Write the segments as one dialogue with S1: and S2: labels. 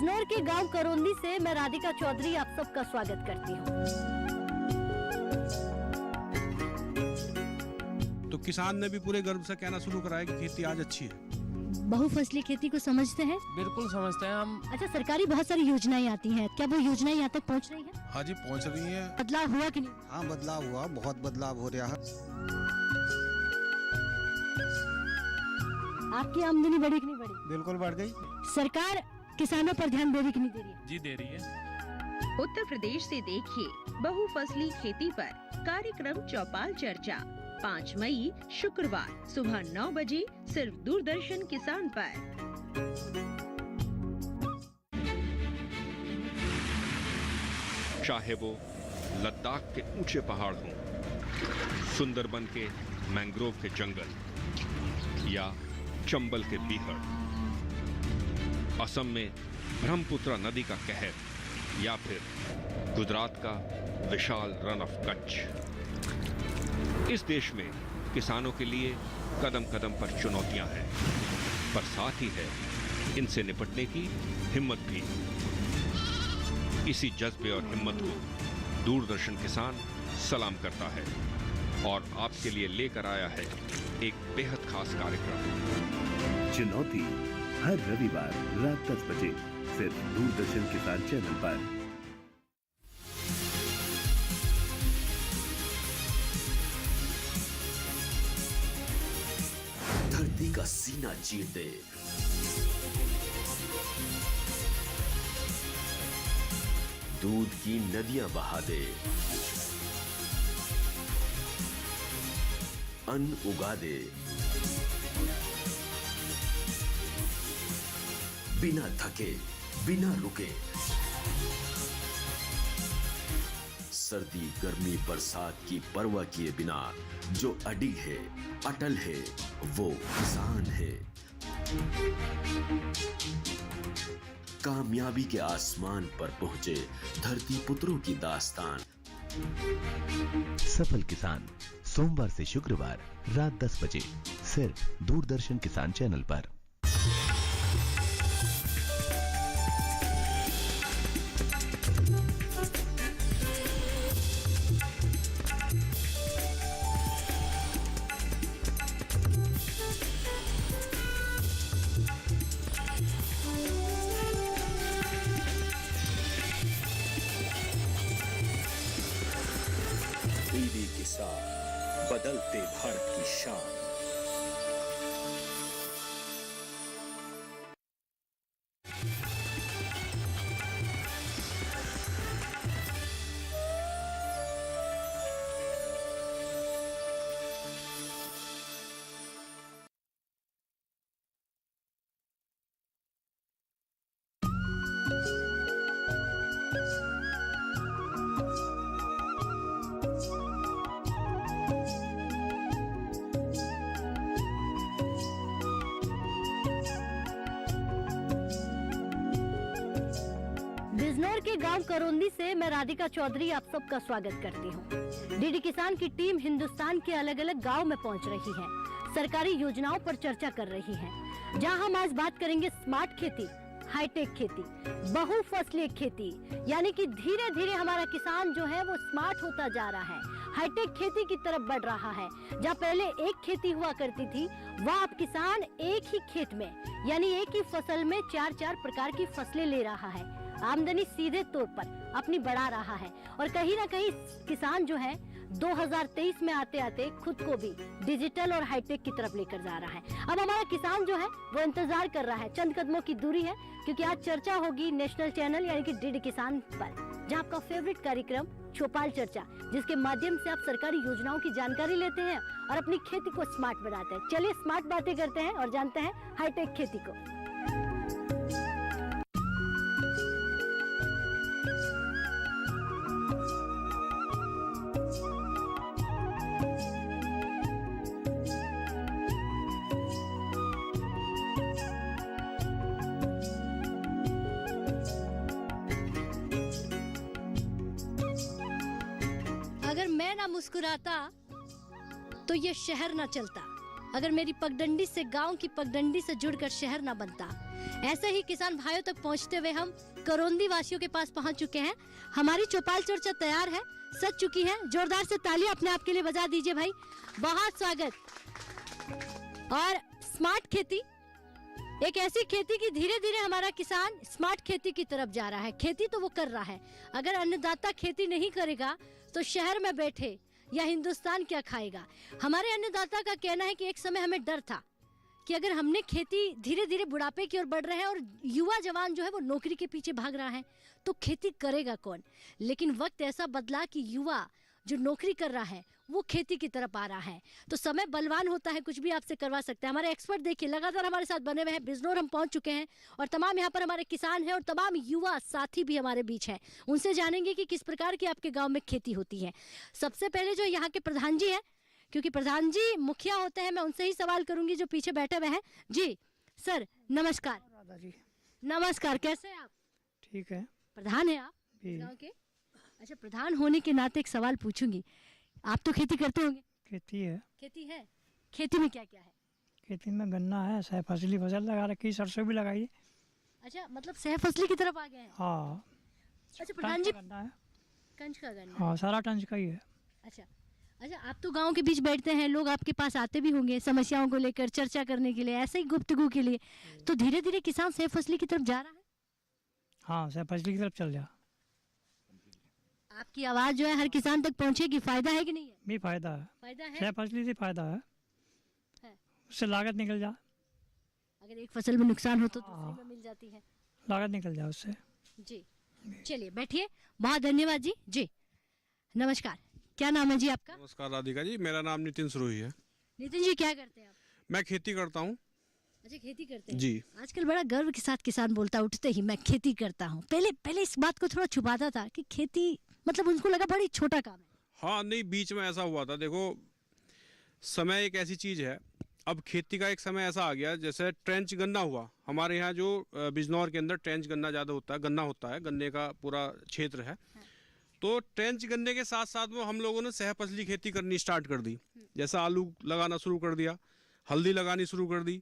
S1: बिजनौर के गांव करौंदी से मैं राधिका चौधरी आप सबका स्वागत करती हूं।
S2: तो किसान ने भी पूरे गर्व से कहना शुरू कराया कि खेती आज अच्छी है।
S1: बहुफसली खेती को समझते हैं?
S3: बिल्कुल समझते हैं हम।
S1: अच्छा, सरकारी बहुत सारी योजनाएं आती हैं, क्या वो योजनाएं यहाँ तक पहुँच रही हैं?
S2: हाँ जी, पहुँच रही है।
S1: बदलाव हुआ कि नहीं?
S4: हाँ, बदलाव हुआ, बहुत बदलाव हो रहा है।
S1: आपकी आमदनी बढ़ी कि नहीं बढ़ी?
S4: बिल्कुल बढ़ गई।
S1: सरकार किसानों पर ध्यान दे रही कि नहीं दे रही है?
S3: जी दे रही है।
S5: उत्तर प्रदेश से देखिए बहुफसली खेती पर कार्यक्रम चौपाल चर्चा 5 मई शुक्रवार सुबह 9 बजे सिर्फ दूरदर्शन किसान पर।
S6: चाहे वो लद्दाख के ऊंचे पहाड़ हों, सुंदरबन के मैंग्रोव के जंगल या चंबल के बीहड़, असम में ब्रह्मपुत्र नदी का कहर या फिर गुजरात का विशाल रन ऑफ कच्छ, इस देश में किसानों के लिए कदम कदम पर चुनौतियां हैं, पर साथ ही है इनसे निपटने की हिम्मत भी। इसी जज्बे और हिम्मत को दूरदर्शन किसान सलाम करता है और आपके लिए लेकर आया है एक बेहद खास कार्यक्रम।
S7: चुनौती हर रविवार रात 10 बजे सिर्फ दूरदर्शन किसान चैनल पर।
S8: धरती का सीना चीर दे, दूध की नदियां बहा दे, अन्न उगा दे, बिना थके बिना रुके, सर्दी गर्मी बरसात की परवाह किए बिना जो अडिग है, अटल है, वो किसान है। कामयाबी के आसमान पर पहुंचे धरती पुत्रों की दास्तान।
S7: सफल किसान सोमवार से शुक्रवार रात 10 बजे सिर्फ दूरदर्शन किसान चैनल पर।
S8: डीडी किसान, बदलते भारत की शान।
S1: बिजनौर के गांव करौंदी से मैं राधिका चौधरी आप सबका स्वागत करती हूं। डीडी किसान की टीम हिंदुस्तान के अलग अलग गांव में पहुंच रही है, सरकारी योजनाओं पर चर्चा कर रही है। जहां हम आज बात करेंगे स्मार्ट खेती, हाईटेक खेती, बहुफसली खेती, यानी कि धीरे धीरे हमारा किसान जो है वो स्मार्ट होता जा रहा है, हाईटेक खेती की तरफ बढ़ रहा है। जहाँ पहले एक खेती हुआ करती थी, वह अब किसान एक ही खेत में यानी एक ही फसल में 4-4 प्रकार की फसलें ले रहा है, आमदनी सीधे तौर पर अपनी बढ़ा रहा है। और कहीं ना कहीं किसान जो है 2023 में आते आते खुद को भी डिजिटल और हाईटेक की तरफ लेकर जा रहा है। अब हमारा किसान जो है वो इंतजार कर रहा है, चंद कदमों की दूरी है, क्योंकि आज चर्चा होगी नेशनल चैनल यानी कि डीडी किसान पर, जहाँ आपका फेवरेट कार्यक्रम चौपाल चर्चा, जिसके माध्यम से आप सरकारी योजनाओं की जानकारी लेते हैं और अपनी खेती को स्मार्ट बनाते हैं। चलिए स्मार्ट बातें करते हैं और जानते हैं हाईटेक खेती को। अगर मैं ना मुस्कुराता तो ये शहर ना चलता। अगर मेरी पगडंडी से, गांव की पगडंडी से जुड़कर शहर ना बनता। ऐसे ही किसान भाइयों तक पहुंचते हुए हम करौंदी वासियों के पास पहुंच चुके हैं। हमारी चौपाल चर्चा तैयार है, सज चुकी है। जोरदार से तालियां अपने आप के लिए बजा दीजिए भाई, बहुत स्वागत। और स्मार्ट खेती, एक ऐसी खेती की धीरे धीरे हमारा किसान स्मार्ट खेती की तरफ जा रहा है। खेती तो वो कर रहा है, अगर अन्नदाता खेती नहीं करेगा तो शहर में बैठे या हिंदुस्तान क्या खाएगा। हमारे अन्नदाता का कहना है कि एक समय हमें डर था कि अगर हमने खेती, धीरे धीरे बुढ़ापे की ओर बढ़ रहे हैं और युवा जवान जो है वो नौकरी के पीछे भाग रहा है, तो खेती करेगा कौन। लेकिन वक्त ऐसा बदला कि युवा जो नौकरी कर रहा है वो खेती की तरफ आ रहा है। तो समय बलवान होता है, कुछ भी आपसे करवा सकते हैं। हमारे एक्सपर्ट देखिए लगातार हमारे साथ बने हुए हैं। बिजनौर हम पहुंच चुके हैं और तमाम यहाँ पर हमारे किसान हैं और तमाम युवा साथी भी हमारे बीच हैं। उनसे जानेंगे कि किस प्रकार की आपके गाँव में खेती होती है। सबसे पहले जो यहाँ के प्रधान जी हैं, क्योंकि प्रधान जी मुखिया होते हैं, मैं उनसे ही सवाल करूंगी जो पीछे बैठे हुए हैं। जी सर नमस्कार।
S9: राधा जी
S1: नमस्कार, कैसे हैं आप?
S9: ठीक है
S1: प्रधान है आप
S9: जी।
S1: गाँव के? अच्छा, प्रधान होने के नाते एक सवाल पूछूंगी, आप तो खेती करते होंगे?
S9: खेती है।
S1: खेती है, खेती में क्या क्या है?
S9: खेती में गन्ना है, सह फसली फसल लगा रखी, सरसों भी लगाई है।
S1: अच्छा, मतलब सह फसली की तरफ आ गए हैं।
S9: हाँ
S1: अच्छा प्रधान जी,
S9: टंच का गन्ना है।
S1: कंच का गन्ना।
S9: हाँ सारा टंच का ही है।
S1: अच्छा अच्छा, आप तो गांव के बीच बैठते हैं, लोग आपके पास आते भी होंगे समस्याओं को लेकर चर्चा करने के लिए, ऐसे ही गुफ्तगू के लिए। तो धीरे धीरे किसान सह फसली की तरफ जा रहा है।
S9: हाँ सह फसली की तरफ चल जा।
S1: आपकी आवाज जो है हर किसान तक पहुंचेगी। फायदा है कि नहीं है?
S9: भी फायदा है,
S1: फायदा है।
S9: सह फसली से फायदा है, उससे लागत निकल जा।
S1: अगर एक फसल में नुकसान हो तो दूसरी में मिल जाती है,
S9: लागत निकल जा उससे।
S1: जी चलिए बैठिए, बहुत धन्यवाद जी। जी नमस्कार, क्या नाम है जी आपका?
S2: नमस्कार राधिका जी, मेरा नाम नितिन सुरोही है।
S1: नितिन जी क्या करते हैं आप?
S2: मैं खेती करता हूँ
S1: अच्छा खेती करते हैं
S2: जी।
S1: आजकल बड़ा गर्व के साथ किसान बोलता है उठते ही मैं खेती करता हूँ। पहले इस बात को थोड़ा छुपाता था कि खेती मतलब उनको लगा बड़ी छोटा काम है।
S2: हाँ नहीं, बीच में ऐसा हुआ था। देखो समय एक ऐसी चीज़ है, अब खेती का एक समय ऐसा आ गया जैसे ट्रेंच गन्ना हुआ। हमारे यहाँ जो बिजनौर के अंदर ट्रेंच गन्ना ज़्यादा होता है, गन्ना होता है, गन्ने का पूरा क्षेत्र है। तो ट्रेंच गन्ने के साथ साथ में हम लोगों ने सह फसली खेती करनी स्टार्ट कर दी। जैसा आलू लगाना शुरू कर दिया, हल्दी लगानी शुरू कर दी,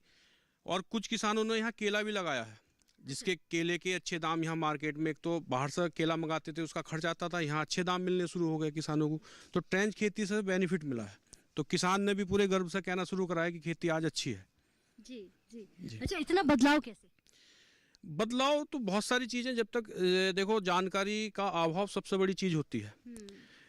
S2: और कुछ किसानों ने यहाँ केला भी लगाया है, जिसके केले के अच्छे दाम यहाँ मार्केट में, एक तो बाहर से केला मंगाते थे उसका खर्च आता था, यहाँ अच्छे दाम मिलने शुरू हो गए किसानों को। तो ट्रेंच खेती से बेनिफिट मिला है, तो किसान ने भी पूरे गर्व से कहना शुरू करा है कि खेती आज अच्छी है।
S1: जी जी। अच्छा, इतना बदलाव कैसे?
S2: बदलाव तो बहुत सारी चीज़ें, जब तक देखो जानकारी का अभाव सबसे बड़ी चीज़ होती है।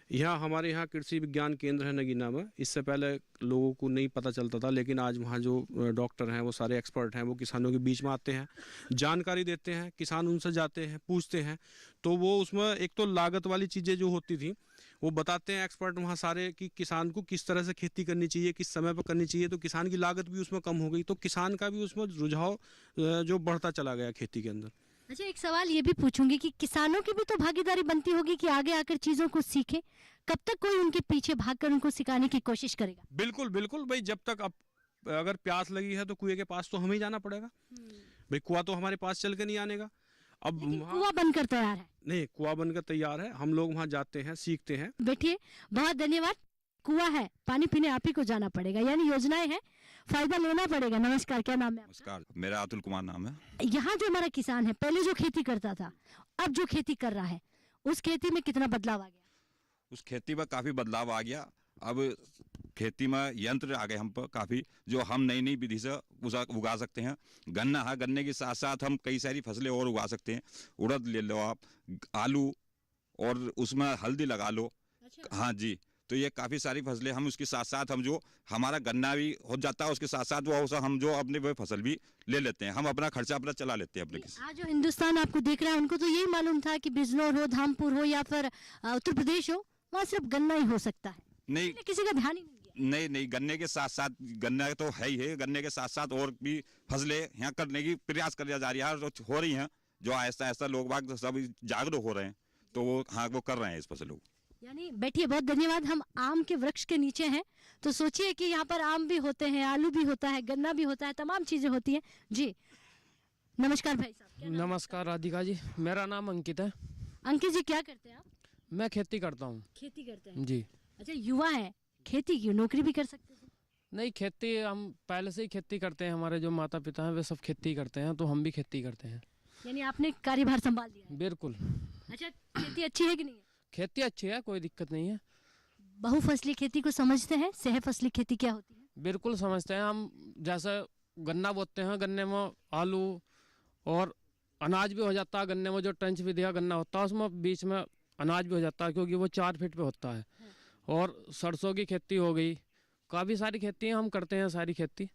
S2: यहाँ हमारे यहाँ कृषि विज्ञान केंद्र है नगीना में, इससे पहले लोगों को नहीं पता चलता था, लेकिन आज वहाँ जो डॉक्टर हैं वो सारे एक्सपर्ट हैं, वो किसानों के बीच में आते हैं, जानकारी देते हैं, किसान उनसे जाते हैं, पूछते हैं। तो वो उसमें एक तो लागत वाली चीज़ें जो होती थी वो बताते हैं एक्सपर्ट वहाँ सारे, कि किसान को किस तरह से खेती करनी चाहिए, किस समय पर करनी चाहिए, तो किसान की लागत भी उसमें कम हो गई, तो किसान का भी उसमें रुझाव जो बढ़ता चला गया खेती के अंदर।
S1: अच्छा, एक सवाल ये भी पूछूंगी कि किसानों की भी तो भागीदारी बनती होगी कि आगे आकर चीजों को सीखे। कब तक कोई उनके पीछे भागकर उनको सिखाने की कोशिश करेगा?
S2: बिल्कुल बिल्कुल भाई, जब तक अगर प्यास लगी है तो कुएं के पास तो हमें ही जाना पड़ेगा भाई। कुआं तो हमारे पास चल के नहीं आनेगा। अब
S1: कुआं बनकर तैयार है?
S2: नहीं, कुआं बनकर तैयार है, हम लोग वहाँ जाते हैं, सीखते हैं।
S1: बैठिए, बहुत धन्यवाद। कुआं है, पानी पीने आप ही को जाना पड़ेगा, यानी योजनाएं हैं, फायदा लेना पड़ेगा। नमस्कार, क्या नाम है आपका?
S10: नमस्कार, मेरा अतुल कुमार नाम है।
S1: यहाँ जो हमारा किसान है, पहले जो खेती करता था, अब जो खेती कर रहा है, उस खेती में कितना बदलाव आ गया?
S10: उस खेती में काफ़ी बदलाव आ गया। अब खेती में यंत्र आ गए हम पर काफ़ी, जो हम नई नई विधि से उगा सकते हैं। गन्ना है, गन्ने के साथ साथ हम कई सारी फसलें और उगा सकते हैं। उड़द ले लो आप, आलू, और उसमें हल्दी लगा लो। अच्छा। हाँ जी, तो ये काफ़ी सारी फसलें हम उसके साथ साथ हम जो हमारा गन्ना भी हो जाता है, उसके साथ साथ वो हम जो अपने वो फसल भी ले लेते हैं, हम अपना खर्चा अपना चला लेते हैं अपने।
S1: आज जो हिंदुस्तान आपको देख रहा है, उनको तो यही मालूम था कि बिजनौर हो, धामपुर हो या फिर उत्तर प्रदेश हो, वहाँ सिर्फ गन्ना ही हो सकता है। नहीं, किसी का ध्यान ही नहीं दिया।
S10: नहीं, गन्ने के साथ साथ, गन्ना तो है ही है, गन्ने के साथ साथ और भी फसलें यहाँ करने की प्रयास कर जा रही है, हो रही हैं, जो आहिस्ता आहिस्ता लोग बाग सब जागरूक हो रहे हैं, तो वो हाँ वो कर रहे हैं इस फसलों को।
S1: यानी बैठिए, बहुत धन्यवाद। हम आम के वृक्ष के नीचे हैं, तो सोचिए कि यहाँ पर आम भी होते हैं, आलू भी होता है, गन्ना भी होता है, तमाम चीजें होती हैं। जी नमस्कार भाई साहब।
S3: नमस्कार राधिका जी, मेरा नाम अंकित है।
S1: अंकित जी क्या करते हैं आप?
S3: मैं खेती करता हूँ।
S1: खेती करते हैं
S3: जी।
S1: अच्छा, युवा है, खेती की नौकरी भी कर सकते हैं?
S3: नहीं, खेती हम पहले से ही खेती करते हैं। हमारे जो माता पिता हैं वे सब खेती करते हैं, तो हम भी खेती करते हैं।
S1: यानी आपने कार्यभार संभाल लिया है।
S3: बिल्कुल।
S1: अच्छा, खेती अच्छी है कि नहीं है?
S3: खेती अच्छी है, कोई दिक्कत नहीं है।
S1: बहुफसली खेती को समझते हैं? सहफसली खेती क्या होती है?
S3: बिल्कुल समझते हैं हम। जैसे गन्ना बोते हैं, गन्ने में आलू और अनाज भी हो जाता है। गन्ने में जो ट्रेंच भी दिया गन्ना होता है उसमें बीच में अनाज भी हो जाता है, क्योंकि वो 4 फीट पे होता है। और सरसों की खेती हो गई, काफ़ी सारी खेतियाँ हम करते हैं, सारी खेती।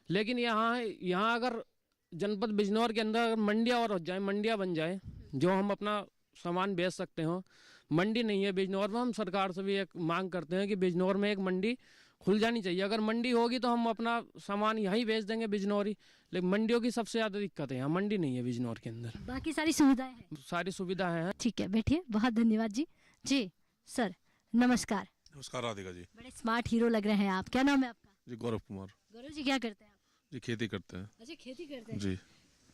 S3: लेकिन यहाँ अगर जनपद बिजनौर के अंदर अगर मंडियाँ और हो जाए, मंडियाँ बन जाए जो हम अपना सामान बेच सकते हो। मंडी नहीं है बिजनौर में। हम सरकार से भी एक मांग करते हैं कि बिजनौर में एक मंडी खुल जानी चाहिए। अगर मंडी होगी तो हम अपना सामान यहीं बेच देंगे बिजनौरी। लेकिन मंडियों की सबसे ज़्यादा दिक्कत है, यहाँ मंडी नहीं है बिजनौर के अंदर।
S1: बाकी सारी सुविधाएं हैं?
S3: सारी सुविधाएं हैं।
S1: ठीक है, बैठिए। बहुत धन्यवाद जी। जी सर, नमस्कार।
S2: नमस्कार राधिका जी।
S1: बड़े स्मार्ट हीरो लग रहे हैं आप। क्या नाम है आपका?
S2: जी गौरव कुमार।
S1: गौरव जी, क्या करते हैं आप?
S2: जी खेती करते हैं।
S1: अच्छा, खेती करते हैं।
S2: जी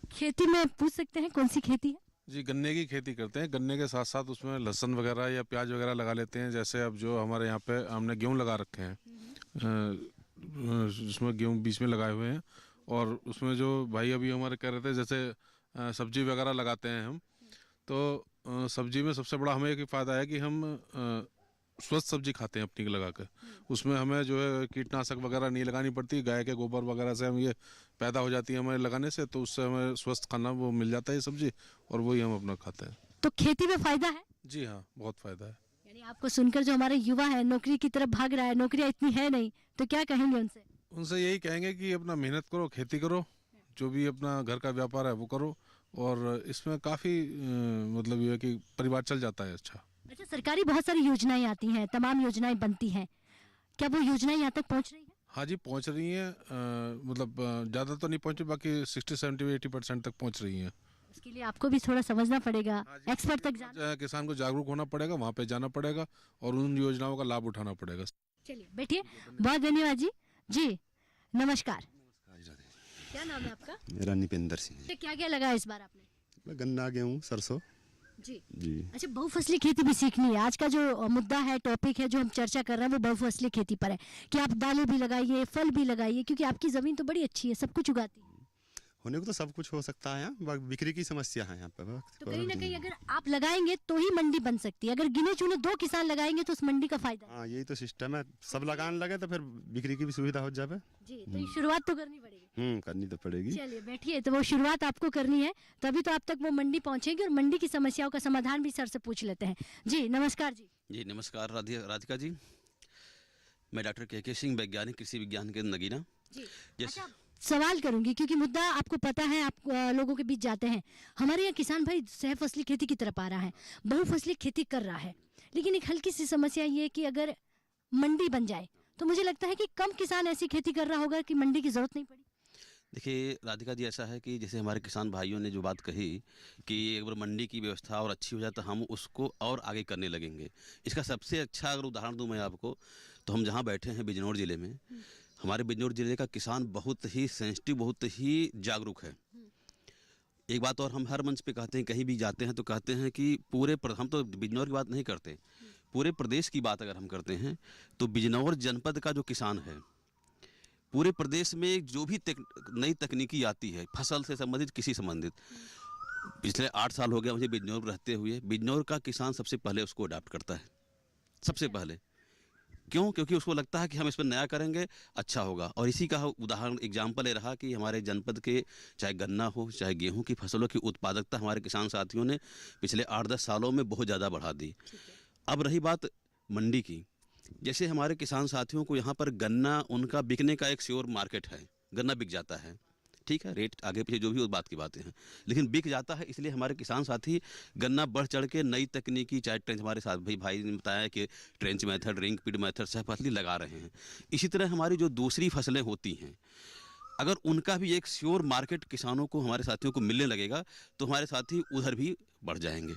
S1: खेती में पूछ सकते हैं कौन सी खेती है?
S2: जी गन्ने की खेती करते हैं। गन्ने के साथ साथ उसमें लहसुन वगैरह या प्याज वगैरह लगा लेते हैं। जैसे अब जो हमारे यहाँ पे हमने गेहूँ लगा रखे हैं, जिसमें गेहूँ बीच में लगाए हुए हैं। और उसमें जो भाई अभी हमारे कह रहे थे, जैसे सब्जी वगैरह लगाते हैं हम, तो सब्जी में सबसे बड़ा हमें एक फ़ायदा है कि हम स्वस्थ सब्जी खाते हैं अपनी लगा कर। उसमें हमें जो है कीटनाशक वगैरह नहीं लगानी पड़ती। गाय के गोबर वगैरह से हम ये पैदा हो जाती है हमें लगाने से, तो उससे हमें स्वस्थ खाना वो मिल जाता है ये सब्जी, और वही हम अपना खाते हैं।
S1: तो खेती में फायदा है?
S2: जी हाँ, बहुत फ़ायदा है।
S1: यानी आपको सुनकर जो हमारे युवा है नौकरी की तरफ भाग रहा है, नौकरियां इतनी है नहीं, तो क्या कहेंगे उनसे?
S2: उनसे यही कहेंगे कि अपना मेहनत करो, खेती करो, जो भी अपना घर का व्यापार है वो करो, और इसमें काफ़ी मतलब ये है कि परिवार चल जाता है अच्छा।
S1: अच्छा, सरकारी बहुत सारी योजनाएं आती हैं, तमाम योजनाएं बनती हैं, क्या वो योजनाएं यहाँ तक पहुँच रही हैं?
S2: हाँ जी, पहुँच रही हैं। मतलब ज़्यादा तो नहीं पहुँची, बाकी 60, 70, 80% तक पहुँच रही हैं।
S1: उसके लिए आपको भी थोड़ा समझना पड़ेगा, एक्सपर्ट तक जाना।
S2: किसान को जागरूक होना पड़ेगा, वहाँ पे जाना पड़ेगा और उन योजनाओं का लाभ उठाना पड़ेगा।
S1: चलिए बैठिए। बहुत धन्यवाद जी। जी नमस्कार। क्या नाम है आपका?
S11: मेरा निपेंद्र सिंह है।
S1: क्या क्या लगा इस बार आपने?
S11: गन्ना, गेहूँ, सरसों।
S1: जी
S11: जी।
S1: अच्छा, बहुफसली खेती भी सीखनी है। आज का जो मुद्दा है, टॉपिक है जो हम चर्चा कर रहे हैं, वो बहुफसली खेती पर है कि आप दालें भी लगाइए, फल भी लगाइए, क्योंकि आपकी ज़मीन तो बड़ी अच्छी है, सब कुछ उगाती है।
S11: होने को तो सब कुछ हो सकता है, यहाँ बिक्री की समस्या है यहाँ पे।
S1: तो कहीं ना कहीं अगर आप लगाएंगे तो ही मंडी बन सकती है। अगर गिने चुने 2 किसान लगाएंगे तो उस मंडी का फायदा है।
S11: हाँ, यही तो सिस्टम है। सब लगाने लगे तो फिर बिक्री की भी सुविधा हो जाए।
S1: जी, तो ये शुरुआत तो करनी पड़ेगी।
S11: करनी तो पड़ेगी।
S1: चलिए बैठिए। तो वो शुरुआत आपको करनी है, तभी तो आप तक वो मंडी पहुंचेगी, और मंडी की समस्याओं का समाधान भी सर से पूछ लेते हैं। जी नमस्कार जी।
S12: जी नमस्कार राधिका जी। मैं डॉक्टर के सिंह, वैज्ञानिक कृषि विज्ञान केंद्र नगीना।
S1: जी अच्छा, सवाल करूंगी क्योंकि मुद्दा आपको पता है, आप लोगों के बीच जाते हैं। हमारे यहाँ किसान भाई सहफसली खेती की तरफ आ रहा है, बहुफसली खेती कर रहा है, लेकिन एक हल्की सी समस्या ये है कि अगर मंडी बन जाए तो मुझे लगता है कि कम किसान ऐसी खेती कर रहा होगा कि मंडी की जरूरत नहीं पड़ी।
S12: देखिए राधिका जी, ऐसा है कि जैसे हमारे किसान भाइयों ने जो बात कही कि एक बार मंडी की व्यवस्था और अच्छी हो जाए तो हम उसको और आगे करने लगेंगे। इसका सबसे अच्छा अगर उदाहरण दूं मैं आपको, तो हम जहां बैठे हैं बिजनौर ज़िले में, हमारे बिजनौर ज़िले का किसान बहुत ही सेंसिटिव, बहुत ही जागरूक है। एक बात और हम हर मंच पे कहते हैं, कहीं भी जाते हैं तो कहते हैं कि हम तो बिजनौर की बात नहीं करते, पूरे प्रदेश की बात अगर हम करते हैं तो बिजनौर जनपद का जो किसान है, पूरे प्रदेश में जो भी नई तकनीकी आती है फसल से संबंधित, किसी संबंधित, पिछले 8 साल हो गया मुझे बिजनौर रहते हुए, बिजनौर का किसान सबसे पहले उसको अडॉप्ट करता है, सबसे पहले। क्यों? क्योंकि उसको लगता है कि हम इस पर नया करेंगे अच्छा होगा। और इसी का उदाहरण एग्जाम्पल ये रहा कि हमारे जनपद के चाहे गन्ना हो चाहे गेहूं की फसलों की उत्पादकता हमारे किसान साथियों ने पिछले 8-10 सालों में बहुत ज़्यादा बढ़ा दी। अब रही बात मंडी की, जैसे हमारे किसान साथियों को यहाँ पर गन्ना उनका बिकने का एक श्योर मार्केट है, गन्ना बिक जाता है, ठीक है, रेट आगे पीछे जो भी उस बात की बातें हैं, लेकिन बिक जाता है। इसलिए हमारे किसान साथी गन्ना बढ़ चढ़ के नई तकनीकी, चाहे ट्रेंच, हमारे साथ भाई ने बताया कि ट्रेंच मेथड, रिंग पिट मेथड, सहफसली लगा रहे हैं। इसी तरह हमारी जो दूसरी फसलें होती हैं, अगर उनका भी एक श्योर मार्केट किसानों को, हमारे साथियों को मिलने लगेगा तो हमारे साथी उधर भी बढ़ जाएंगे।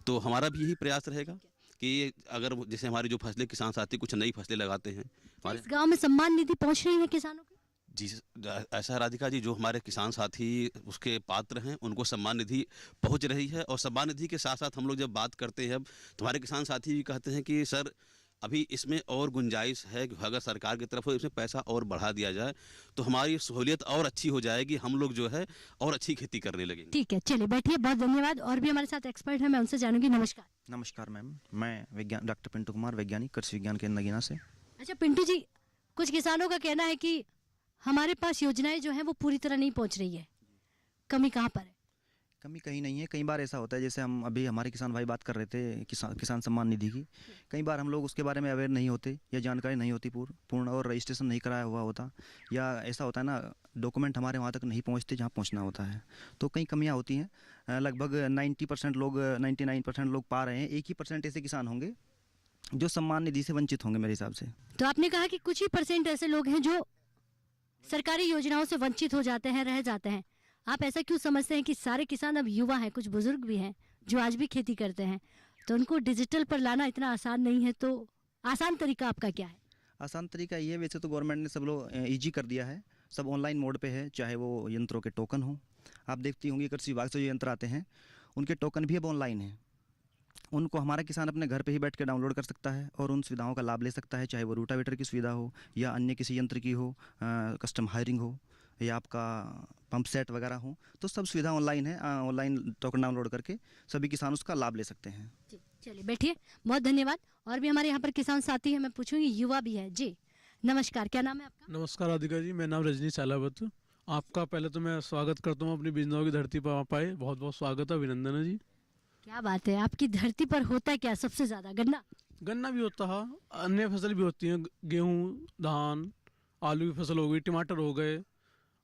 S12: तो हमारा भी यही प्रयास रहेगा कि अगर जैसे हमारी जो फसलें, किसान साथी कुछ नई फसलें लगाते हैं, हमारे
S1: इस गांव में सम्मान निधि पहुंच रही है किसानों की?
S12: जी ऐसा राधिका जी, जो हमारे किसान साथी उसके पात्र हैं उनको सम्मान निधि पहुंच रही है। और सम्मान निधि के साथ साथ हम लोग जब बात करते हैं अब, तो हमारे किसान साथी भी कहते हैं कि सर अभी इसमें और गुंजाइश है कि अगर सरकार की तरफ से इसमें पैसा और बढ़ा दिया जाए तो हमारी सहूलियत और अच्छी हो जाएगी, हम लोग जो है और अच्छी खेती करने लगेंगे।
S1: ठीक है, चलिए बैठिए, बहुत धन्यवाद। और भी हमारे साथ एक्सपर्ट हैं, मैं उनसे जानूंगी। नमस्कार।
S4: नमस्कार मैम, मैं डॉक्टर पिंटू कुमार, वैज्ञानिक, कृषि विज्ञान केंद्र नगीना से।
S1: अच्छा पिंटू जी, कुछ किसानों का कहना है कि हमारे पास योजनाएं जो हैं वो पूरी तरह नहीं पहुंच रही है, कमी कहाँ पर है?
S4: कमी कहीं नहीं है। कई बार ऐसा होता है, जैसे हम अभी हमारे किसान भाई बात कर रहे थे किसान सम्मान निधि की, कई बार हम लोग उसके बारे में अवेयर नहीं होते या जानकारी नहीं होती पूर्ण, और रजिस्ट्रेशन नहीं कराया हुआ होता, या ऐसा होता है ना, डॉक्यूमेंट हमारे वहाँ तक नहीं पहुँचते जहाँ पहुँचना होता है, तो कई कमियाँ होती हैं। लगभग 90% लोग 99% लोग पा रहे हैं। 1% ऐसे किसान होंगे जो सम्मान निधि से वंचित होंगे मेरे हिसाब से।
S1: तो आपने कहा कि कुछ ही % ऐसे लोग हैं जो सरकारी योजनाओं से वंचित हो जाते हैं, रह जाते हैं। आप ऐसा क्यों समझते हैं कि सारे किसान अब युवा हैं, कुछ बुजुर्ग भी हैं जो आज भी खेती करते हैं, तो उनको डिजिटल पर लाना इतना आसान नहीं है? तो आसान तरीका आपका क्या है?
S4: आसान तरीका ये है, वैसे तो गवर्नमेंट ने सब लोग ईजी कर दिया है, सब ऑनलाइन मोड पे है, चाहे वो यंत्रों के टोकन हो। आप देखती होंगी कृषि विभाग से जो यंत्र आते हैं उनके टोकन भी अब ऑनलाइन है। उनको हमारा किसान अपने घर पे ही बैठ के डाउनलोड कर सकता है और उन सुविधाओं का लाभ ले सकता है, चाहे वो रूटावेटर की सुविधा हो या अन्य किसी यंत्र की हो, कस्टम हायरिंग हो या आपका पंप सेट वगैरह हो, तो सब सुविधा ऑनलाइन है। ऑनलाइन टोकन डाउनलोड करके सभी किसान उसका लाभ ले सकते हैं।
S1: जी चलिए बैठिए, बहुत धन्यवाद। और भी हमारे यहाँ पर किसान साथी हैं, मैं पूछूंगी, युवा भी है। जी नमस्कार, क्या नाम है आपका?
S13: नमस्कार राधिका जी, मेरा नाम रजनी सालावत। आपका पहले तो मैं स्वागत करता हूँ अपनी बिजनौर की धरती पर आप आए, बहुत बहुत स्वागत है, अभिनंदन है जी।
S1: क्या बात है, आपकी धरती पर होता है क्या सबसे ज्यादा? गन्ना?
S13: गन्ना भी होता है, अन्य फसल भी होती हैं, गेहूँ, धान, आलू की फसल हो गई, टमाटर हो गए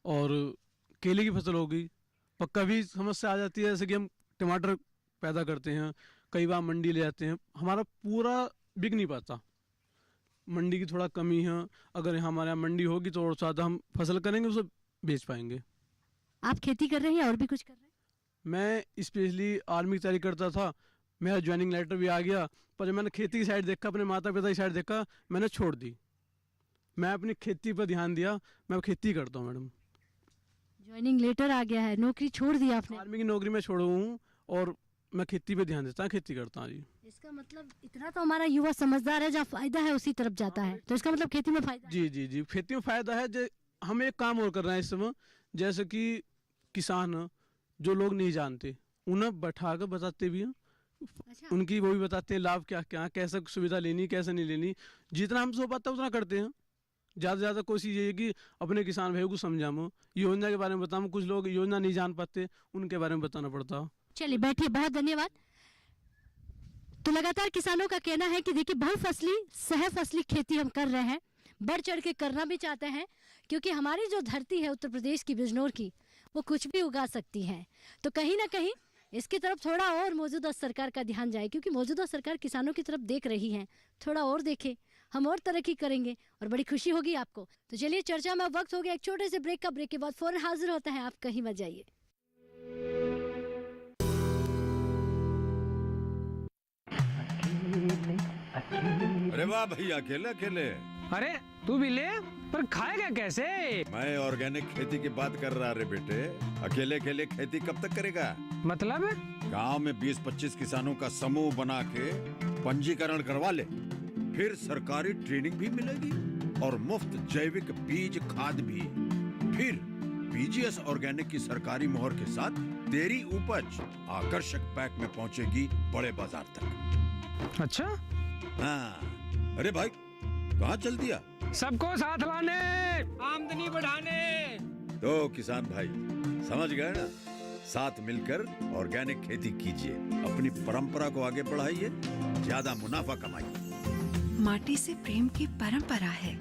S13: और केले की फसल हो गई। पर कभी समस्या आ जाती है, जैसे कि हम टमाटर पैदा करते हैं, कई बार मंडी ले जाते हैं, हमारा पूरा बिक नहीं पाता, मंडी की थोड़ा कमी है। अगर हमारे यहाँ मंडी होगी तो और ज़्यादा हम फसल करेंगे, उसे बेच पाएंगे।
S1: आप खेती कर रहे हैं और भी कुछ कर रहे हैं?
S13: मैं स्पेशली आर्मी की तैयारी करता था, मेरा ज्वाइनिंग लेटर भी आ गया, पर जब मैंने खेती की साइड देखा, अपने माता पिता की साइड देखा, मैंने छोड़ दी। मैं अपनी खेती पर ध्यान दिया, मैं खेती करता हूँ मैडम।
S1: ज्वाइनिंग लेटर आ गया है, नौकरी छोड़ दी आपने?
S13: आर्मी की नौकरी में छोड़ा हूँ और मैं खेती पे ध्यान देता हूँ, खेती करता हूँ जी।
S1: इसका मतलब इतना तो हमारा युवा समझदार है, जहाँ फायदा है उसी तरफ जाता है, तो इसका मतलब खेती में फायदा?
S13: जी जी जी, खेती में फायदा है। हम एक काम और कर रहे हैं इस समय, जैसे कि किसान जो लोग नहीं जानते उन्हें बैठा कर बताते भी हैं। अच्छा। उनकी वो भी बताते हैं लाभ क्या क्या, कैसे सुविधा लेनी, कैसे नहीं लेनी। जितना हमसे हो पाता है उतना करते हैं। ज़्यादा से ज़्यादा कोशिश ये है कि अपने किसान भाइयों को समझाऊँ, योजना के बारे में बताऊँ। कुछ लोग योजना नहीं जान पाते, उनके बारे में बताना पड़ता है।
S1: चलिए बैठिए, बहुत धन्यवाद। तो लगातार किसानों का कहना है कि देखिए बहुफसली सह फसली खेती हम कर रहे हैं, बढ़ चढ़ के करना भी चाहते हैं, क्योंकि हमारी जो धरती है उत्तर प्रदेश की, बिजनौर की, वो कुछ भी उगा सकती है। तो कहीं ना कहीं इसकी तरफ थोड़ा और मौजूदा सरकार का ध्यान जाए, क्योंकि मौजूदा सरकार किसानों की तरफ देख रही है। थोड़ा और देखे, हम और तरक्की करेंगे और बड़ी खुशी होगी आपको। तो चलिए चर्चा में वक्त हो गया एक छोटे से ब्रेक का। ब्रेक के बाद फौरन हाजिर होते हैं, आप कहीं मत जाइए।
S14: अरे वाह भैया, अकेले अकेले?
S15: अरे तू भी ले, पर खाएगा कैसे?
S14: मैं ऑर्गेनिक खेती की बात कर रहा रे बेटे। अकेले अकेले खेती कब तक करेगा?
S15: मतलब?
S14: गांव में 20-25 किसानों का समूह बना के पंजीकरण करवा ले, फिर सरकारी ट्रेनिंग भी मिलेगी और मुफ्त जैविक बीज खाद भी। फिर बीजीएस ऑर्गेनिक की सरकारी मोहर के साथ तेरी उपज आकर्षक पैक में पहुंचेगी बड़े बाजार तक।
S15: अच्छा?
S14: हाँ। अरे भाई, कहाँ चल दिया?
S15: सबको साथ लाने, आमदनी बढ़ाने।
S14: तो किसान भाई समझ गए ना? साथ मिलकर ऑर्गेनिक खेती कीजिए, अपनी परंपरा को आगे बढ़ाइए, ज्यादा मुनाफा कमाइए।
S16: माटी से प्रेम की परंपरा है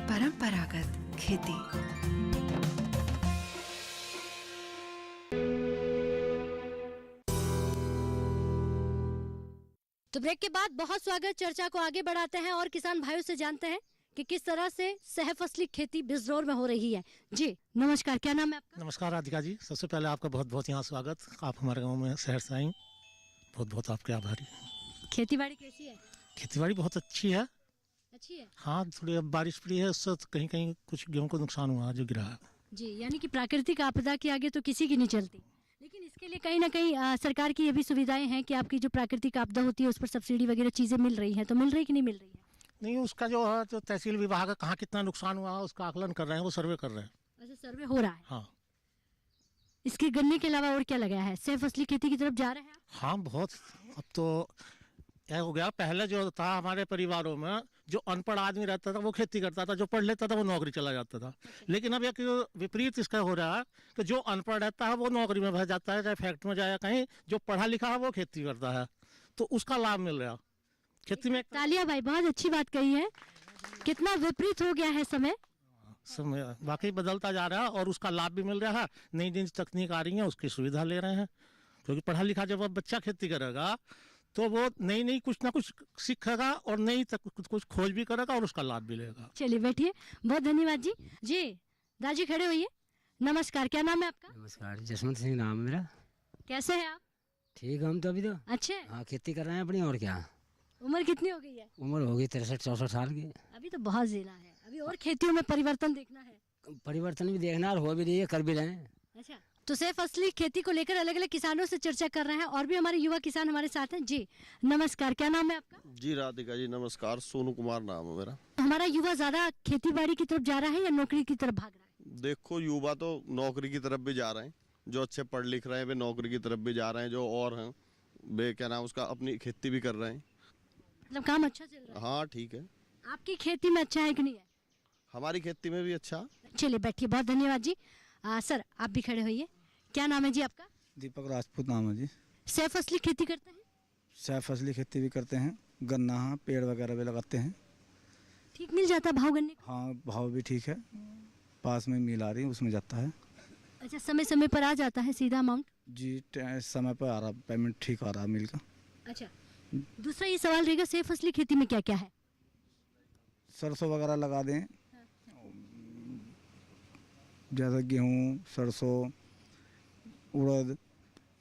S16: परंपरागत खेती।
S1: तो ब्रेक के बाद बहुत स्वागत। चर्चा को आगे बढ़ाते हैं और किसान भाइयों से जानते हैं कि किस तरह से सहफसली खेती बिजनौर में हो रही है। जी नमस्कार, क्या नाम है आपका?
S17: नमस्कार राधिका जी, सबसे पहले आपका बहुत बहुत यहाँ स्वागत। आप हमारे गांव में शहर से आई, बहुत बहुत आपके आभारी।
S1: खेतीबाड़ी कैसी है?
S17: खेतीबाड़ी बहुत अच्छी है।
S1: अच्छी है?
S17: हाँ, थोड़ी अब बारिश पड़ी है, उससे कहीं कहीं कुछ गेहूँ को नुकसान हुआ जो गिरा है।
S1: जी, यानी कि प्राकृतिक आपदा के आगे तो किसी की नहीं चलती, लेकिन इसके लिए कहीं ना कहीं सरकार की ये भी सुविधाएं हैं कि आपकी जो प्राकृतिक आपदा होती है उस पर सब्सिडी वगैरह चीज़ें मिल रही हैं। तो मिल रही कि नहीं मिल रही है?
S17: नहीं, उसका जो है तो तहसील विभाग है, कहाँ कितना नुकसान हुआ है उसका आकलन कर रहे हैं, वो सर्वे कर रहे हैं।
S1: अच्छा, सर्वे हो रहा है।
S17: हाँ।
S1: इसके गन्ने के अलावा और क्या लगाया है? सिर्फ फसली खेती की तरफ जा रहे हैं आप?
S17: हाँ बहुत। अब तो क्या हो गया, पहले जो था हमारे परिवारों में जो अनपढ़ आदमी रहता था वो खेती करता था, जो पढ़ लेता था वो नौकरी चला जाता था। लेकिन अब एक विपरीत इसका हो रहा है कि जो अनपढ़ रहता है वो नौकरी में भर जाता है, चाहे फैक्ट्री में जाए कहीं, जो पढ़ा लिखा है वो खेती करता है, तो उसका लाभ मिल रहा है खेती में।
S1: तालिया भाई, बहुत अच्छी बात कही है। कितना विपरीत हो गया है समय
S17: वाकई बदलता जा रहा है और उसका लाभ भी मिल रहा है। नई नई तकनीक आ रही है, उसकी सुविधा ले रहे हैं, क्योंकि पढ़ा लिखा जब अब बच्चा खेती करेगा तो वो नई नई कुछ ना कुछ सीखेगा और नई कुछ खोज भी करेगा और उसका लाभ भी लेगा।
S1: चलिए बैठिए, बहुत धन्यवाद जी। जी दादी खड़े होइए। नमस्कार, क्या नाम है आपका?
S18: नमस्कार, जसवंत सिंह नाम है मेरा।
S1: कैसे हैं आप?
S18: ठीक, हम तो अभी तो
S1: अच्छे।
S18: हाँ, खेती कर रहे हैं अपनी, और क्या।
S1: उम्र कितनी हो गई है?
S18: उम्र होगी 63-64 साल की।
S1: अभी तो बहुत जिला है, अभी और खेतियों में परिवर्तन देखना है।
S18: परिवर्तन भी देखना और हो भी रही है, कर भी रहे हैं।
S1: अच्छा, तो सिर्फ असली खेती को लेकर अलग अलग किसानों से चर्चा कर रहे हैं और भी हमारे युवा किसान हमारे साथ हैं। जी नमस्कार, क्या नाम है आपका?
S19: जी राधिका जी नमस्कार, सोनू कुमार नाम है मेरा।
S1: हमारा युवा ज्यादा खेती बाड़ी की तरफ जा रहा है या नौकरी की तरफ भाग रहा है?
S19: देखो, युवा तो नौकरी की तरफ भी जा रहे हैं, जो अच्छे पढ़ लिख रहे हैं वे नौकरी की तरफ भी जा रहे हैं, जो और हैं वे क्या नाम उसका अपनी खेती भी कर रहे हैं।
S1: मतलब काम अच्छा चल रहा है?
S19: हाँ ठीक है।
S1: आपकी खेती में अच्छा है कि नहीं है?
S19: हमारी खेती में भी अच्छा।
S1: चलिए बैठिए, बहुत धन्यवाद जी। सर आप भी खड़े होइए। क्या नाम है जी आपका?
S20: दीपक राजपूत नाम है जी।
S1: सिर्फ फसली खेती करते हैं?
S20: सिर्फ फसली खेती भी करते हैं, गन्ना हाँ, पेड़ वगैरह भी लगाते हैं।
S1: ठीक मिल जाता है भाव गन्ने का?
S20: हाँ, भाव भी ठीक है, पास में मिल आ रही है उसमें जाता है।
S1: अच्छा, समय समय पर आ जाता है सीधा अमाउंट?
S20: जी, समय पर आ रहा, पेमेंट ठीक आ रहा मिल का।
S1: अच्छा, दूसरा ये सवाल रहेगा, सिर्फ फसली खेती में क्या क्या है?
S20: सरसों वगैरह लगा दें, जैसे गेहूँ, सरसों, उड़द,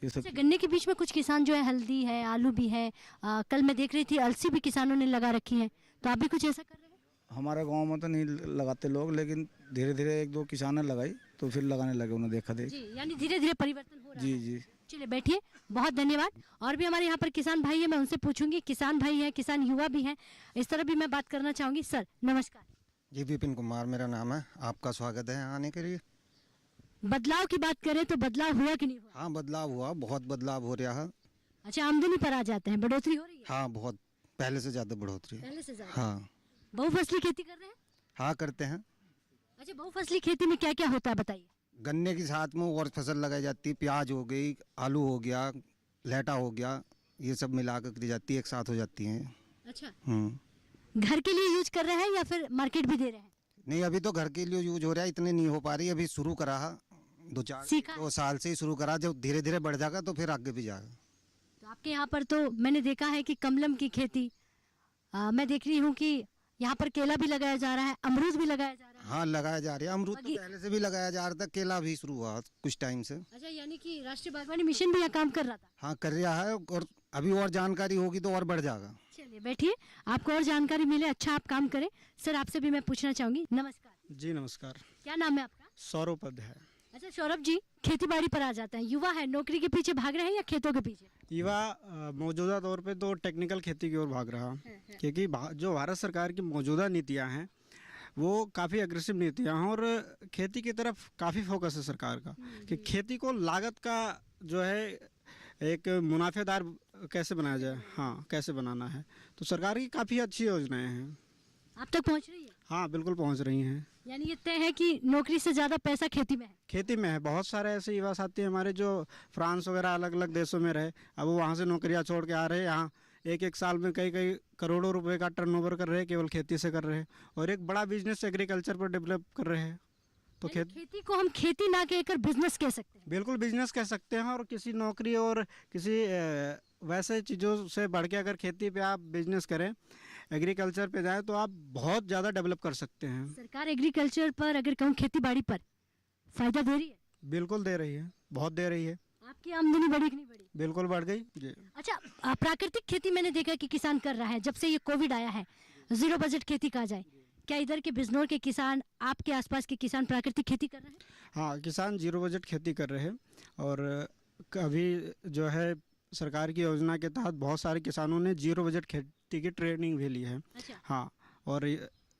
S20: ये सब।
S1: अच्छा, गन्ने के बीच में कुछ किसान जो है हल्दी है, आलू भी है, कल मैं देख रही थी अलसी भी किसानों ने लगा रखी है, तो आप भी कुछ ऐसा कर रहे हैं?
S20: हमारे गांव में तो नहीं लगाते लोग, लेकिन धीरे धीरे एक दो किसान ने लगाई तो फिर लगाने लगे, उन्हें देखा देख।
S1: जी, यानी धीरे धीरे परिवर्तन हो रहा है।
S20: जी जी।
S1: चलिए बैठिए, बहुत धन्यवाद। और भी हमारे यहाँ पर किसान भाई है, मैं उनसे पूछूंगी। किसान भाई हैं, किसान युवा भी हैं, इस तरह भी मैं बात करना चाहूंगी। सर नमस्कार।
S21: जी विपिन कुमार मेरा नाम है, आपका स्वागत है आने के लिए।
S1: बदलाव की बात करें तो बदलाव हुआ कि नहीं हुआ?
S21: हाँ बदलाव हुआ, बहुत बदलाव हो रहा है।
S1: अच्छा, आमदनी पर आ जाते हैं, बढ़ोतरी हो रही है?
S21: हाँ बहुत, पहले से ज्यादा बढ़ोतरी।
S1: पहले से ज्यादा?
S21: हाँ।
S1: बहुफसली खेती कर रहे हैं?
S21: हाँ करते हैं।
S1: अच्छा, बहुफसली खेती में क्या क्या होता है बताइए?
S21: गन्ने के साथ में और फसल लगाई जाती है, प्याज हो गई, आलू हो गया, लहटा हो गया, ये सब मिला कर दी जाती है, एक साथ हो जाती हैं।
S1: अच्छा,
S21: घर
S1: के लिए यूज कर रहे हैं या फिर मार्केट भी दे रहे हैं?
S21: नहीं, अभी तो घर के लिए यूज हो रहा है, इतने नहीं हो पा रही, अभी शुरू करा है, 2 साल से ही शुरू करा, जब धीरे धीरे बढ़ जाएगा तो फिर आगे भी जाएगा।
S1: तो आपके यहाँ पर तो मैंने देखा है कि कमलम की खेती, मैं देख रही हूँ कि यहाँ पर केला भी लगाया जा रहा है, अमरूद भी लगाया जा रहा है।
S21: हाँ लगाया जा रहा है, अमरूद तो पहले से भी लगाया जा रहा था, केला भी शुरू हुआ कुछ टाइम से।
S1: अच्छा, यानी कि राष्ट्रीय बागवानी मिशन भी यहाँ काम कर रहा था?
S21: हाँ कर रहा है, और अभी और जानकारी होगी तो और बढ़ जाएगा।
S1: चलिए बैठिए, आपको और जानकारी मिले, अच्छा आप काम करें। सर आपसे भी मैं पूछना चाहूंगी। नमस्कार।
S22: जी नमस्कार।
S1: क्या नाम है आपका?
S22: सौरभ पद है।
S1: अच्छा सौरभ जी, खेती बाड़ी पर आ जाते हैं, युवा है, नौकरी के पीछे भाग रहे हैं या खेतों के पीछे?
S22: युवा मौजूदा तौर पे तो टेक्निकल खेती की ओर भाग रहा, क्योंकि जो भारत सरकार की मौजूदा नीतियां हैं वो काफ़ी अग्रेसिव नीतियां हैं और खेती की तरफ काफ़ी फोकस है सरकार का, कि खेती को लागत का जो है एक मुनाफेदार कैसे बनाया जाए, हाँ कैसे बनाना है, तो सरकार की काफ़ी अच्छी योजनाएं हैं।
S1: आप तक पहुंच रही है?
S22: हाँ बिल्कुल पहुंच रही हैं।
S1: यानी ये तय है कि नौकरी से ज़्यादा पैसा खेती में है?
S22: खेती में है। बहुत सारे ऐसे युवा साथी हमारे जो फ्रांस वगैरह अलग अलग देशों में रहे, अब वो वहाँ से नौकरियाँ छोड़ के आ रहे हैं, यहाँ एक साल में कई करोड़ों रुपए का टर्नओवर कर रहे हैं, केवल खेती से कर रहे हैं, और एक बड़ा बिजनेस एग्रीकल्चर पर डेवलप कर रहे हैं। तो
S1: खेती को हम खेती ना कहकर बिजनेस कह सकते हैं?
S22: बिल्कुल बिजनेस कह सकते हैं, और किसी नौकरी और किसी वैसे चीज़ों से बढ़ के अगर खेती पे आप बिजनेस करें, एग्रीकल्चर पे जाए, तो आप बहुत ज़्यादा डेवलप कर सकते हैं।
S1: सरकार एग्रीकल्चर पर, अगर कहूँ खेती बाड़ी पर, फायदा दे रही है?
S22: बिल्कुल दे रही है, बहुत दे रही है।
S1: आपकी आमदनी बढ़ी कि नहीं बढ़ी?
S22: बिल्कुल बढ़ गई जी।
S1: अच्छा, प्राकृतिक खेती मैंने देखा कि किसान कर रहा है, जब से ये कोविड आया है, जीरो बजट खेती कहा जाए, क्या इधर के बिजनौर के किसान, आपके आसपास के किसान प्राकृतिक खेती कर रहे हैं?
S22: हाँ, किसान जीरो बजट खेती कर रहे हैं, और अभी जो है सरकार की योजना के तहत बहुत सारे किसानों ने जीरो बजट खेती की ट्रेनिंग भी ली है।
S1: अच्छा।
S22: हाँ, और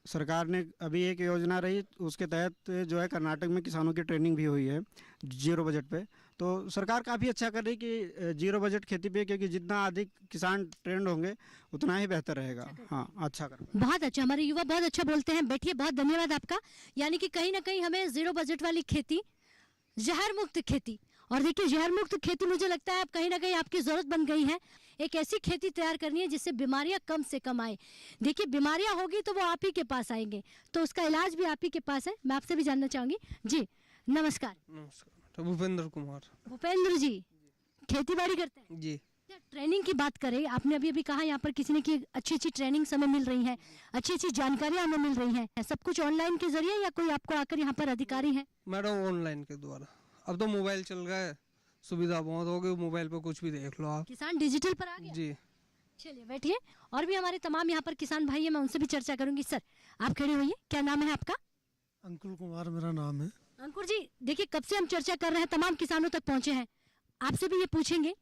S22: सरकार ने अभी एक योजना रही, उसके तहत जो है कर्नाटक में किसानों की ट्रेनिंग भी हुई है जीरो बजट पे। तो सरकार काफ़ी अच्छा कर रही कि जीरो बजट खेती पे, क्योंकि जितना अधिक किसान ट्रेंड होंगे उतना ही बेहतर रहेगा। हाँ, अच्छा कर
S1: बहुत अच्छा, हमारे युवा बहुत अच्छा बोलते हैं। बैठिए, बहुत धन्यवाद आपका। यानी कि कहीं ना कहीं हमें जीरो बजट वाली खेती, जहर मुक्त खेती, और देखिए जहर मुक्त खेती मुझे लगता है अब कहीं ना कहीं आपकी ज़रूरत बन गई है। एक ऐसी खेती तैयार करनी है जिससे बीमारियां कम से कम आए। देखिए बीमारियां होगी तो वो आप ही के पास आएंगे, तो उसका इलाज भी आप ही के पास है। मैं आपसे भी जानना चाहूँगी जी। नमस्कार।
S5: नमस्कार, भूपेंद्र कुमार।
S1: भूपेंद्र जी खेती बाड़ी करते हैं
S5: जी।
S1: ट्रेनिंग की बात करें, आपने अभी अभी कहा यहाँ पर किसी ने की अच्छी अच्छी ट्रेनिंग हमें मिल रही है, अच्छी अच्छी जानकारियाँ हमें मिल रही हैं। सब कुछ ऑनलाइन के जरिए या कोई आपको आकर यहाँ पर अधिकारी है?
S5: मैडम ऑनलाइन के द्वारा। अब तो मोबाइल चल गया है, सुविधा बहुत हो गई, मोबाइल पर कुछ भी देख लो आप।
S1: किसान डिजिटल पर आ गया
S5: जी।
S1: चलिए बैठिए, और भी हमारे तमाम यहाँ पर किसान भाई है, मैं उनसे भी चर्चा करूंगी। सर आप खड़े होइए, क्या नाम है आपका?
S5: अंकुर कुमार मेरा नाम है।
S1: अंकुर जी, देखिए कब से हम चर्चा कर रहे हैं, तमाम किसानों तक पहुंचे हैं, आपसे भी ये पूछेंगे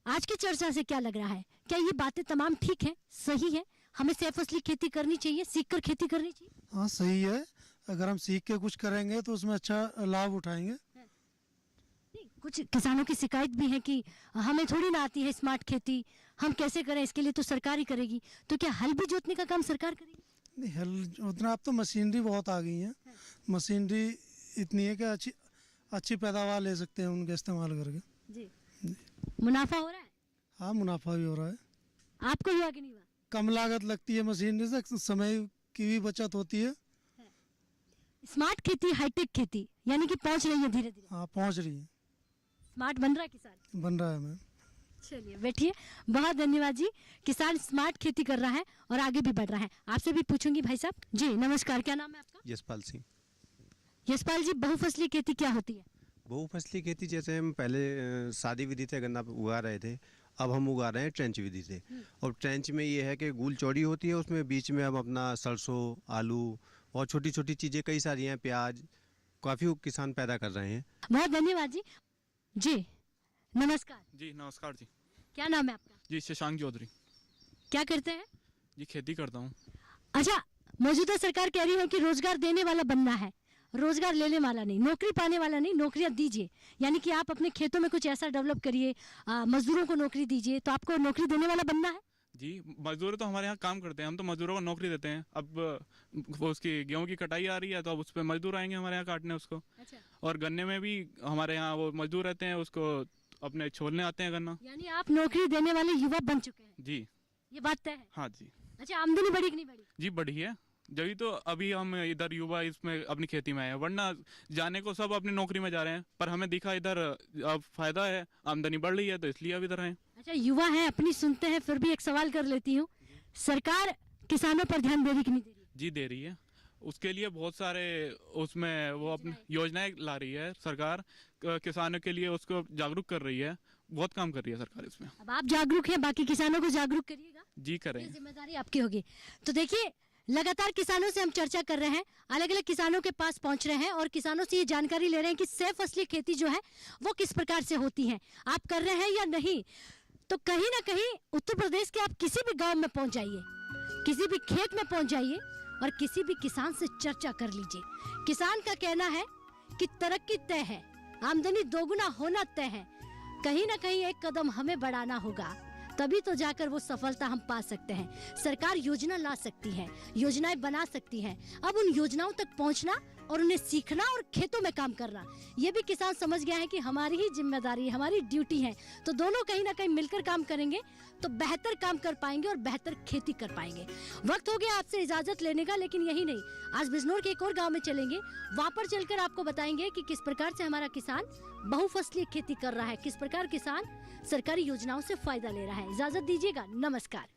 S1: आज की चर्चा से क्या लग रहा है? क्या ये बातें तमाम ठीक है, सही है? हमें सह फसली खेती करनी चाहिए, सीख कर खेती करनी चाहिए?
S5: हाँ सही है, अगर हम सीख के कुछ करेंगे तो उसमें अच्छा लाभ उठाएंगे।
S1: कुछ किसानों की शिकायत भी है कि हमें थोड़ी ना आती है स्मार्ट खेती, हम कैसे करें, इसके लिए तो सरकार ही करेगी। तो क्या हल भी जोतने का काम सरकार करेगी?
S5: नहीं, हल उतना, अब तो मशीनरी बहुत आ गई है, मशीनरी इतनी है कि अच्छी पैदावार ले सकते हैं उनके इस्तेमाल करके।
S1: जी। मुनाफा हो रहा है?
S5: हाँ मुनाफा भी हो रहा है।
S1: आपको हुआ कि नहीं हुआ?
S5: कम लागत लगती है मशीनरी से, समय की भी बचत होती है।
S1: स्मार्ट खेती, हाईटेक खेती यानी कि पहुंच रही है धीरे धीरे।
S5: हाँ पहुंच रही है,
S1: स्मार्ट बन रहा है किसान,
S5: बन रहा है मैम।
S1: चलिए बैठिए, बहुत धन्यवाद जी। किसान स्मार्ट खेती कर रहा है और आगे भी बढ़ रहा है। आपसे भी पूछूंगी भाई साहब जी। नमस्कार, क्या नाम है आपका?
S6: यशपाल सिंह।
S1: यशपाल जी, बहुफसली खेती क्या होती है?
S6: बहुफसली खेती जैसे हम पहले सादी विधि से गन्ना उगा रहे थे, अब हम उगा रहे हैं ट्रेंच विधि से। और ट्रेंच में ये है कि गूल चौड़ी होती है, उसमें बीच में हम अपना सरसों, आलू और छोटी छोटी चीज़ें कई सारी हैं, प्याज, काफ़ी किसान पैदा कर रहे हैं।
S1: बहुत धन्यवाद जी। जी नमस्कार।
S23: जी नमस्कार जी।
S1: क्या नाम है आपका?
S23: जी शशांक चौधरी।
S1: क्या करते हैं?
S23: जी खेती करता हूँ।
S1: अच्छा, मौजूदा सरकार कह रही है कि रोजगार देने वाला बनना है, रोजगार लेने वाला नहीं, नौकरी पाने वाला नहीं, नौकरियां दीजिए। यानी कि आप अपने खेतों में कुछ ऐसा डेवलप करिए, मजदूरों को नौकरी दीजिए, तो आपको नौकरी देने वाला बनना है।
S23: जी मजदूर तो हमारे यहाँ काम करते हैं, हम तो मजदूरों को नौकरी देते हैं। अब वो उसकी गेहूं की कटाई आ रही है तो अब उस पर मजदूर आएंगे हमारे यहाँ काटने उसको।
S1: अच्छा।
S23: और गन्ने में भी हमारे यहाँ वो मजदूर रहते हैं, उसको अपने छोलने आते हैं गन्ना।
S1: यानी आप नौकरी देने वाले युवा बन चुके हैं।
S23: जी
S1: ये बात तय है।
S23: हाँ जी।
S1: अच्छा, आमदनी बढ़ी कि नहीं बढ़ी?
S23: जी बढ़ी है, जभी तो अभी हम इधर युवा इसमें अपनी खेती में आए हैं, वरना जाने को सब अपनी नौकरी में जा रहे हैं। पर हमें दिखा इधर अब फायदा है, आमदनी बढ़ रही है, तो इसलिए अब इधर आए।
S1: अच्छा, युवा हैं, अपनी सुनते हैं, फिर भी एक सवाल कर लेती हूँ, सरकार किसानों पर ध्यान दे रही कि नहीं दे रही?
S23: जी दे रही है, उसके लिए बहुत सारे उसमें वो अपनी योजनाएं ला रही है सरकार, किसानों के लिए उसको जागरूक कर रही है, बहुत काम कर रही है सरकार इसमें।
S1: अब आप जागरूक हैं, बाकी किसानों को जागरूक करिएगा।
S23: जी करें,
S1: जिम्मेदारी आपकी होगी। तो देखिए, लगातार किसानों से हम चर्चा कर रहे हैं, अलग अलग किसानों के पास पहुंच रहे हैं और किसानों से ये जानकारी ले रहे हैं कि सह फसली खेती जो है वो किस प्रकार से होती है, आप कर रहे हैं या नहीं। तो कहीं ना कहीं उत्तर प्रदेश के आप किसी भी गांव में पहुंच जाइए, किसी भी खेत में पहुंच जाइए और किसी भी किसान से चर्चा कर लीजिए। किसान का कहना है कि तरक्की तय है, आमदनी दोगुना होना तय है, कहीं ना कहीं एक कदम हमें बढ़ाना होगा, तभी तो जाकर वो सफलता हम पा सकते हैं। सरकार योजना ला सकती है, योजनाएं बना सकती है, अब उन योजनाओं तक पहुंचना और उन्हें सीखना और खेतों में काम करना, ये भी किसान समझ गया है कि हमारी ही जिम्मेदारी, हमारी ड्यूटी है। तो दोनों कहीं ना कहीं मिलकर काम करेंगे तो बेहतर काम कर पाएंगे और बेहतर खेती कर पाएंगे। वक्त हो गया आपसे इजाजत लेने का, लेकिन यही नहीं, आज बिजनौर के एक और गाँव में चलेंगे, वहाँ पर चलकर आपको बताएंगे कि किस प्रकार से हमारा किसान बहुफसली खेती कर रहा है, किस प्रकार किसान सरकारी योजनाओं से फायदा ले रहा है। इजाजत दीजिएगा, नमस्कार।